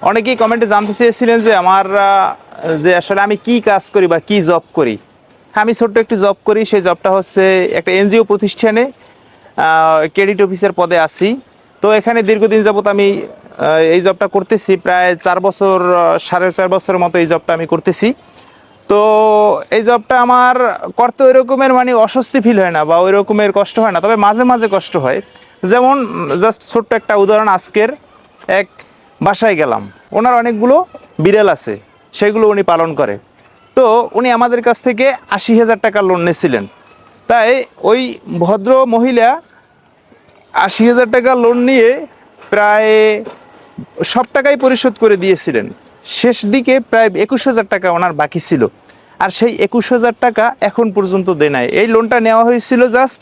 অনেকেই কমেন্টে জানতে চেয়েছিলেন যে আমার যে আসলে আমি কি কাজ করি বা কি জব করি। হ্যাঁ, আমি ছোট্ট একটি জব করি। সেই জবটা হচ্ছে একটা এনজিও প্রতিষ্ঠানে ক্রেডিট অফিসার পদে আছি। তো এখানে দীর্ঘদিন যাবত আমি এই জবটা করতেছি, প্রায় 4 বছর, 4.5 বছরের মতো এই জবটা আমি করতেছি। তো এই জবটা আমার করতে ওই রকমের মানে অস্বস্তি ফিল হয় না বা ওই রকমের কষ্ট হয় না, তবে মাঝে মাঝে কষ্ট হয়। যেমন জাস্ট ছোট্ট একটা উদাহরণ, আজকের এক বাসায় গেলাম, ওনার অনেকগুলো বিড়াল আছে, সেগুলো উনি পালন করে। তো উনি আমাদের কাছ থেকে 80,000 টাকা লোন নিয়েছিলেন। তাই ওই ভদ্র মহিলা 80,000 টাকা লোন নিয়ে প্রায় সব টাকাই পরিশোধ করে দিয়েছিলেন। শেষ দিকে প্রায় 21,000 টাকা ওনার বাকি ছিল, আর সেই 21,000 টাকা এখন পর্যন্ত দেয় নাই। এই লোনটা নেওয়া হয়েছিল জাস্ট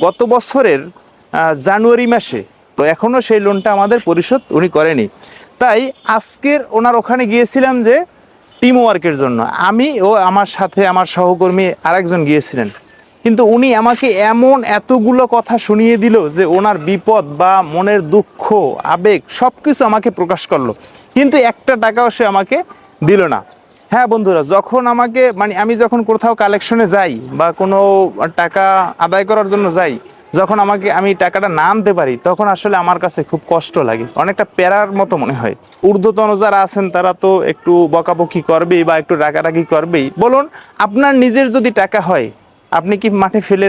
গত বছরের জানুয়ারি মাসে। তো এখনও সেই লোনটা আমাদের পরিশোধ উনি করেনি। তাই আজকের ওনার ওখানে গিয়েছিলাম যে টিম ওয়ার্কের জন্য, আমি ও আমার সাথে আমার সহকর্মী আরেকজন গিয়েছিলেন। কিন্তু উনি আমাকে এমন এতগুলো কথা শুনিয়ে দিল যে ওনার বিপদ বা মনের দুঃখ, আবেগ সব কিছু আমাকে প্রকাশ করলো, কিন্তু একটা টাকাও সে আমাকে দিল না। হ্যাঁ বন্ধুরা, যখন আমাকে মানে আমি যখন কোথাও কালেকশনে যাই বা কোনো টাকা আদায় করার জন্য যাই, যখন আমি টাকাটা না আনতে পারি, তখন আসলে আমার কাছে খুব কষ্ট লাগে, অনেকটা প্যারার মতো মনে হয়। ঊর্ধ্বতন যারা আছেন তারা তো একটু বকাবকি করবেই বা একটু রাগারাগি করবেই। বলুন, আপনার নিজের যদি টাকা হয়, আপনি কি মাঠে ফেলে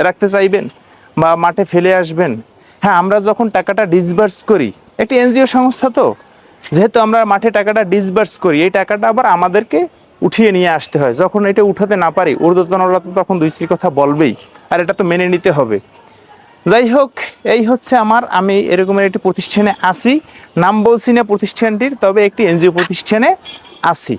রাখতে চাইবেন বা মাঠে ফেলে আসবেন? হ্যাঁ, আমরা যখন টাকাটা ডিসবার্স করি, একটি এনজিও সংস্থা, তো যেহেতু আমরা মাঠে টাকাটা ডিসবার্স করি, এই টাকাটা আবার আমাদেরকে উঠিয়ে নিয়ে আসতে হয়। যখন এটা উঠাতে না পারি, ঊর্ধ্বতনরা তো তখন দুই শ্রী কথা বলবেই, আর এটা তো মেনে নিতে হবে। যাই হোক, এই হচ্ছে আমি এরকমের একটি প্রতিষ্ঠানে আছি। নাম বলছি না প্রতিষ্ঠানটির, তবে একটি এনজিও প্রতিষ্ঠানে আছি।